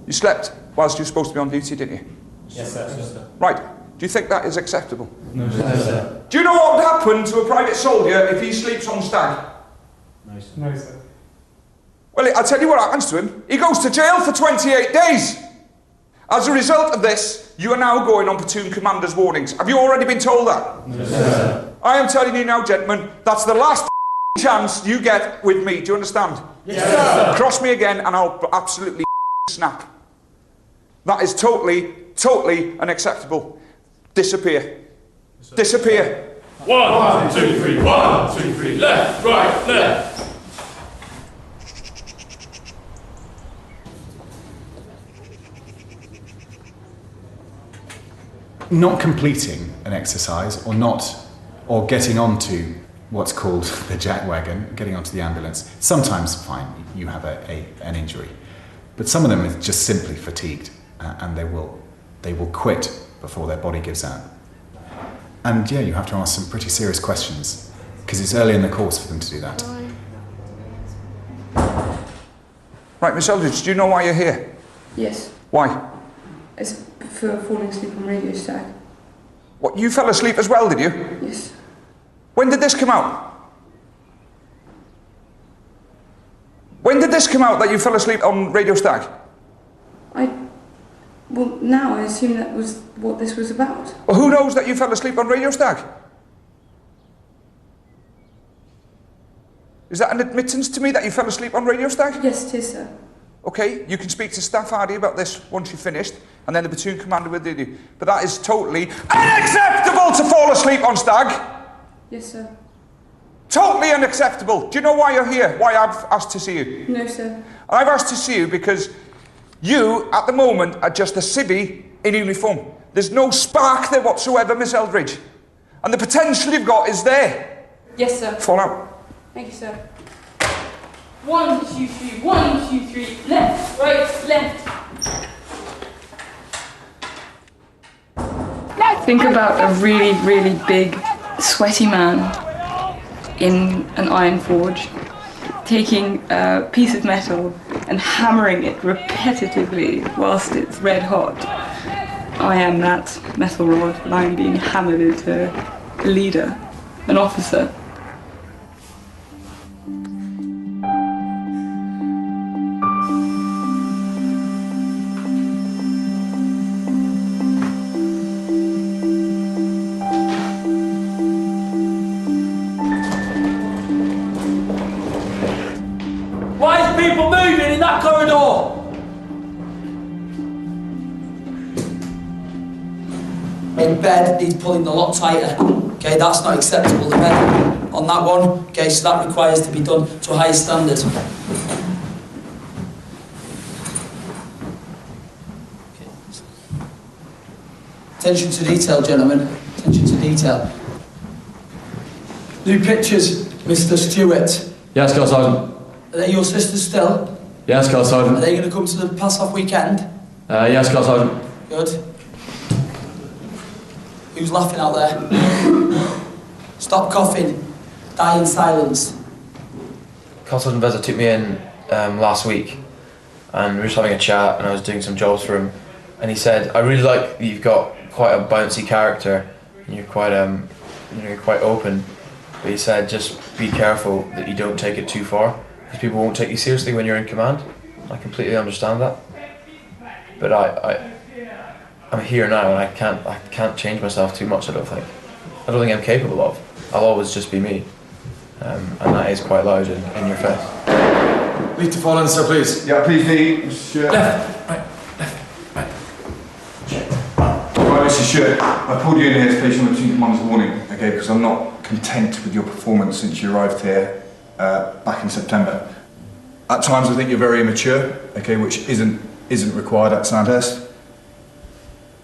V: You slept whilst you were supposed to be on duty, didn't you?
S: Yes, sir.
V: Right. Do you think that is acceptable?
S: No, sir.
V: Do you know what would happen to a private soldier if he sleeps on stag?
S: No, sir. No, sir.
V: Well, I'll tell you what happens to him. He goes to jail for 28 days. As a result of this, you are now going on platoon commander's warnings. Have you already been told that?
S: No, sir.
V: I am telling you now, gentlemen, that's the last chance you get with me. Do you understand?
S: Yes, sir.
V: Cross me again and I'll absolutely snap. That is totally unacceptable. Disappear. Disappear.
S: 1, 2, 3, 1, 2, 3, left, right, left.
W: Not completing an exercise or getting onto what's called the jack wagon, getting onto the ambulance, sometimes fine, you have an injury. But some of them are just simply fatigued and they will quit before their body gives out. And yeah, you have to ask some pretty serious questions because it's early in the course for them to do that.
L: Right, Miss Eldridge, do you know why you're here?
N: Yes.
L: Why?
N: It's for falling asleep on radio stack.
L: What, you fell asleep as well, did you?
N: Yes.
L: When did this come out? When did this come out that you fell asleep on Radio Stag?
N: Well, now I assume that was what this was about.
L: Well, who knows that you fell asleep on Radio Stag? Is that an admittance to me that you fell asleep on Radio Stag?
N: Yes, it is, sir.
L: Okay, you can speak to Staff Hardy about this once you've finished, and then the platoon commander will do you. But that is totally unacceptable to fall asleep on Stag!
N: Yes, sir.
L: Totally unacceptable. Do you know why you're here? Why I've asked to see you?
N: No, sir.
L: I've asked to see you because you, at the moment, are just a civvy in uniform. There's no spark there whatsoever, Miss Eldridge. And the potential you've got is there.
N: Yes, sir.
L: Fall out.
N: Thank you, sir. 1, 2, 3, 1, 2, 3, left, right, left. Think about a really, really big, sweaty man in an iron forge, taking a piece of metal and hammering it repetitively whilst it's red hot. I am that metal rod, and I'm being hammered into a leader, an officer.
I: Why is people moving in that corridor? In bed, he's pulling the lot tighter. Okay, that's not acceptable. The bed on that one, okay, so that requires to be done to a higher standard. Attention to detail, gentlemen. Attention to detail. New pictures, Mr. Stewart.
P: Yes, Girl Sergeant.
I: Are they your sisters still?
P: Yes, Girl Sergeant.
I: Are they going to come to the pass-off weekend?
P: Yes, Girl Sergeant.
I: Good. Who's laughing out there? Stop coughing. Die in silence.
C: Carl Sergeant Veza took me in last week, and we were just having a chat, and I was doing some jobs for him, and he said, "I really like that you've got quite a bouncy character, and you're quite you're quite open." But he said, "Just be careful that you don't take it too far, because people won't take you seriously when you're in command." I completely understand that, but I'm here now, and I can't change myself too much. I don't think I'm capable of. I'll always just be me, and that is quite loud in your face.
P: Lead to fall in, sir, please.
L: Yeah, please, Lee. Sure.
P: Left.
L: Right, Mr. Shirt, I pulled you in here to place you on the Platoon Commander's warning, okay, because I'm not content with your performance since you arrived here back in September. At times I think you're very immature, okay, which isn't required at Sandhurst.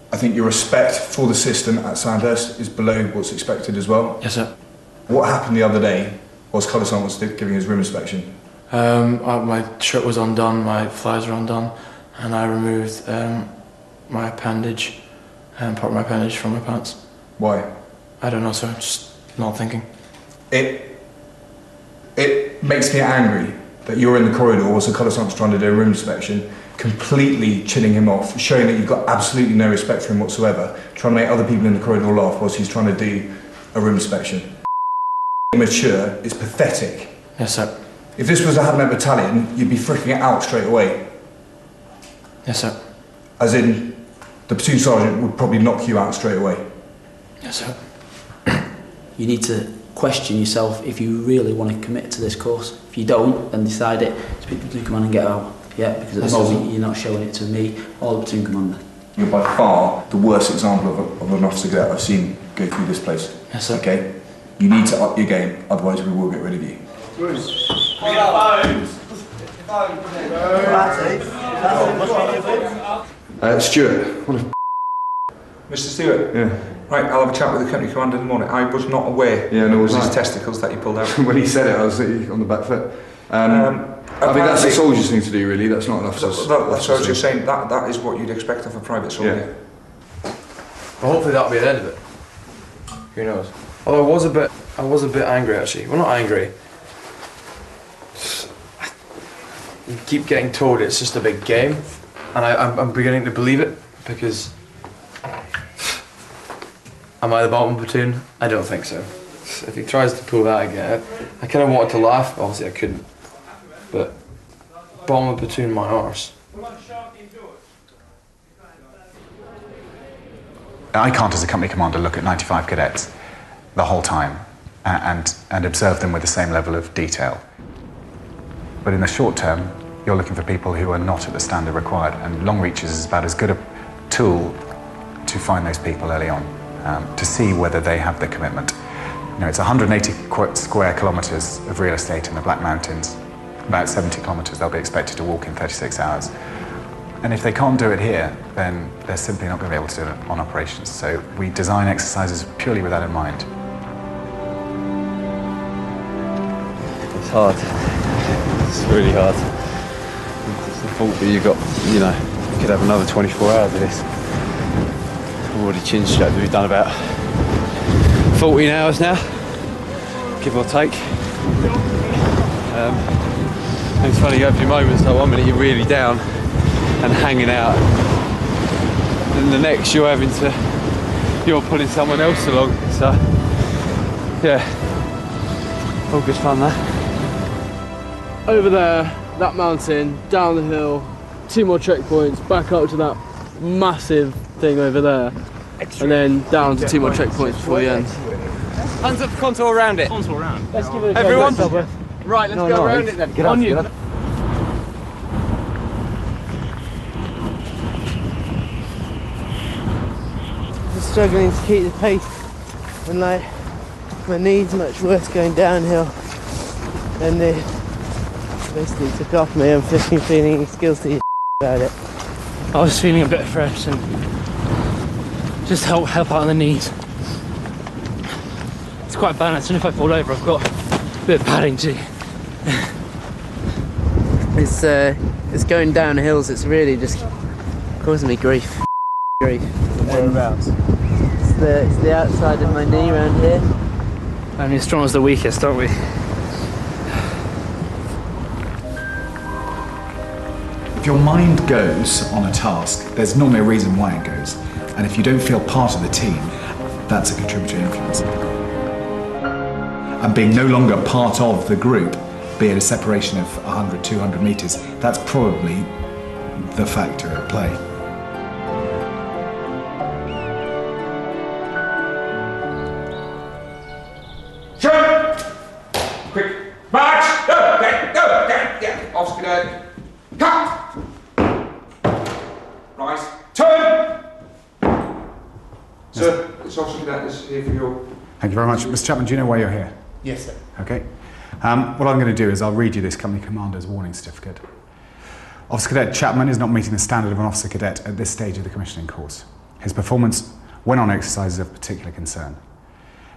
L: I think your respect for the system at Sandhurst is below what's expected as well.
C: Yes, sir.
L: What happened the other day was Colour Sergeant was giving his room inspection.
C: My shirt was undone, my flies were undone, and I removed my appendage, part of my appendage from my pants.
L: Why?
C: I don't know, sir. Just not thinking.
L: It makes me angry that you're in the corridor whilst the Colour Sergeant's trying to do a room inspection, completely chinning him off, showing that you've got absolutely no respect for him whatsoever, trying to make other people in the corridor laugh whilst he's trying to do a room inspection. Immature is pathetic.
C: Yes, sir.
L: If this was a Habinet battalion, you'd be freaking it out straight away.
C: Yes, sir.
L: As in, the platoon sergeant would probably knock you out straight away.
C: Yes, sir.
I: You need to question yourself if you really want to commit to this course. If you don't, then decide it, speak to the platoon commander and get out. Yeah, because at the moment you're not showing it to me or the platoon commander.
L: You're by far the worst example of an officer cadet I've seen go through this place.
C: Yes, sir.
L: Okay? You need to up your game, otherwise we will get rid of you. Stuart. Mr. Stewart?
V: Yeah.
L: Right, I'll have a chat with the company commander in the morning. I was not aware it was his testicles that he pulled out.
V: When he said it, I was on the back foot. I mean, that's a soldier's thing to do, really. That's not an officer's.
L: That's what I was just saying. That is what you'd expect of a private soldier.
C: Yeah. Well, hopefully that'll be the end of it. Who knows? Although I was a bit angry actually. Well, not angry. You keep getting told it's just a big game, and I'm beginning to believe it because. Am I the bottom platoon? I don't think so. If he tries to pull that again, I kind of wanted to laugh. Obviously, I couldn't. But bomber between my arse.
W: I can't, as a company commander, look at 95 cadets the whole time and observe them with the same level of detail. But in the short term, you're looking for people who are not at the standard required, and long reaches is about as good a tool to find those people early on, to see whether they have the commitment. You know, it's 180 square kilometres of real estate in the Black Mountains. About 70 kilometres they'll be expected to walk in 36 hours. And if they can't do it here, then they're simply not going to be able to do it on operations. So we design exercises purely with that in mind.
E: It's hard. It's really hard. It's the thought that you got, you know, you could have another 24 hours of this. I've already chin strapped. We've done about 14 hours now, give or take. And it's funny, you have your moments, like 1 minute you're really down and hanging out, and the next you're pulling someone else along. So yeah, all good fun there.
D: Over there, that mountain, down the hill, 2 more checkpoints, back up to that massive thing over there, and then down to 2 more checkpoints before the end.
E: Hands up, contour around it.
D: Contour around. Let's give it a
E: Everyone?
D: go.
E: Right, let's go around it then.
D: Get on you.
J: I'm struggling to keep the pace and like my knees much worse going downhill, and they basically took off me. I'm feeling guilty about it.
D: I was feeling a bit fresh and just help out on the knees. It's quite balanced, and if I fall over I've got a bit of padding too.
J: It's going down hills, it's really just causing me grief.
D: Whereabouts?
J: It's the outside of my knee around here.
D: Only as strong as the weakest, aren't we?
W: If your mind goes on a task, there's normally a reason why it goes. And if you don't feel part of the team, that's a contributory influence. And being no longer part of the group, be it a separation of 100, 200 metres, that's probably the factor at play.
A: Turn! Quick! March! Go! Yeah! Off cadet! Cut! Right. Turn! Sir, it's Officer Cadet is here for your...
W: Thank you very much. Mr. Chapman, do you know why you're here?
A: Yes, sir.
W: Okay. What I'm going to do is I'll read you this company commander's warning certificate. Officer Cadet Chapman is not meeting the standard of an officer cadet at this stage of the commissioning course. His performance when on exercise is of particular concern.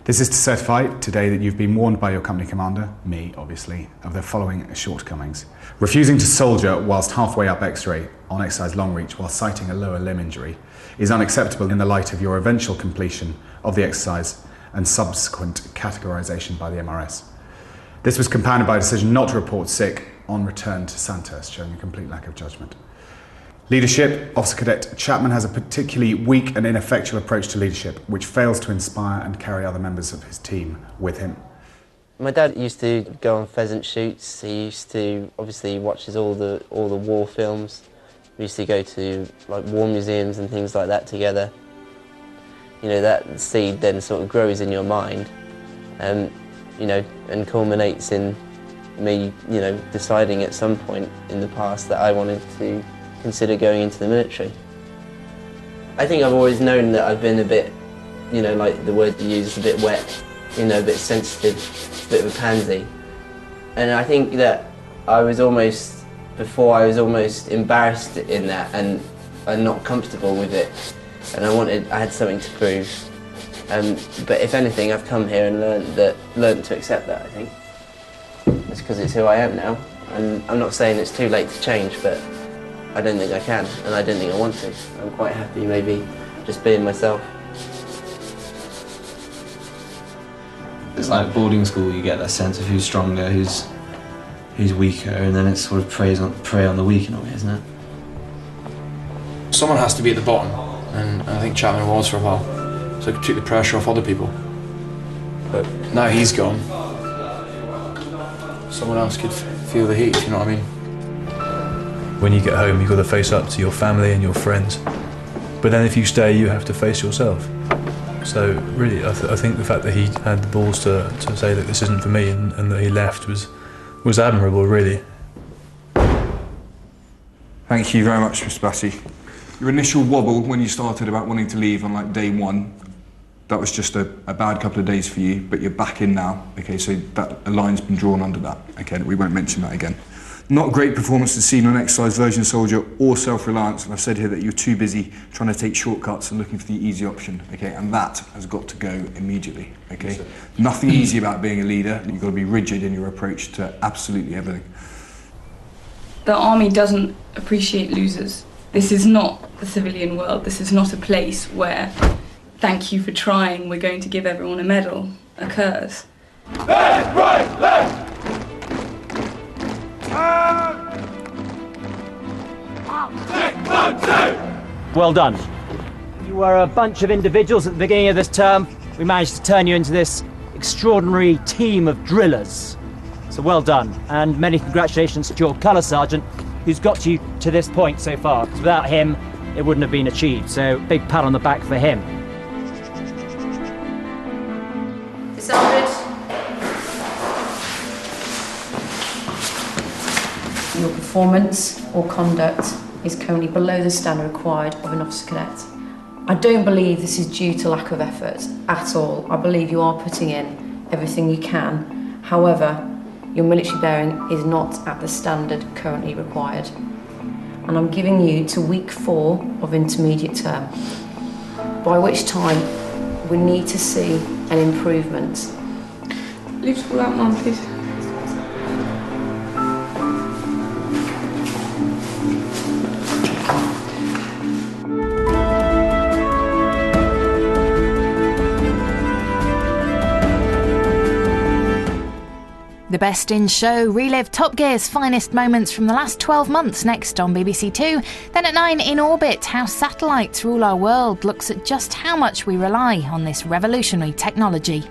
W: This is to certify today that you've been warned by your company commander, me obviously, of the following shortcomings. Refusing to soldier whilst halfway up X-ray on exercise long reach while citing a lower limb injury is unacceptable in the light of your eventual completion of the exercise and subsequent categorisation by the MRS. This was compounded by a decision not to report sick on return to Sandhurst, showing a complete lack of judgment. Leadership. Officer Cadet Chapman has a particularly weak and ineffectual approach to leadership, which fails to inspire and carry other members of his team with him.
J: My dad used to go on pheasant shoots. He used to obviously watches all the war films. We used to go to like war museums and things like that together. You know, that seed then sort of grows in your mind, you know, and culminates in me, you know, deciding at some point in the past that I wanted to consider going into the military. I think I've always known that I've been a bit, you know, like the word you use, a bit wet, you know, a bit sensitive, a bit of a pansy. And I think that I was almost, before I was almost embarrassed in that and not comfortable with it. And I had something to prove. But if anything, I've come here and learned to accept that, I think. It's because it's who I am now. And I'm not saying it's too late to change, but I don't think I can, and I don't think I want to. I'm quite happy maybe just being myself.
G: It's like boarding school, you get that sense of who's stronger, who's weaker, and then it sort of prey on the weak in a way, isn't it?
C: Someone has to be at the bottom, and I think Chapman was for a while, so it could take the pressure off other people. But now he's gone, someone else could feel the heat, if you know what I mean.
R: when you get home, you've got to face up to your family and your friends. But then if you stay, you have to face yourself. So really, I think the fact that he had the balls to say that this isn't for me and that he left was admirable, really.
L: Thank you very much, Mr. Batty. Your initial wobble when you started about wanting to leave on like day one, that was just a bad couple of days for you, but you're back in now. Okay, so a line's been drawn under that. Okay, we won't mention that again. Not great performances seen on Exercise Virgin Soldier or Self-Reliance, and I've said here that you're too busy trying to take shortcuts and looking for the easy option, okay, and that has got to go immediately, okay? Yes, nothing easy about being a leader. You've got to be rigid in your approach to absolutely everything.
N: The army doesn't appreciate losers. This is not the civilian world. This is not a place where thank you for trying, we're going to give everyone a medal occurs.
S: Left, right, left!
T: Well done. You were a bunch of individuals at the beginning of this term. We managed to turn you into this extraordinary team of drillers. So well done, and many congratulations to your colour sergeant, who's got you to this point so far. Because without him, it wouldn't have been achieved. So big pat on the back for him.
U: Your performance or conduct is currently below the standard required of an officer cadet. I don't believe this is due to lack of effort at all. I believe you are putting in everything you can. However, your military bearing is not at the standard currently required. And I'm giving you to week 4 of intermediate term, by which time we need to see an improvement.
N: Leave school out, Mum, please.
X: The Best in Show, relive Top Gear's finest moments from the last 12 months next on BBC 2. Then at 9, In Orbit, how satellites rule our world, looks at just how much we rely on this revolutionary technology.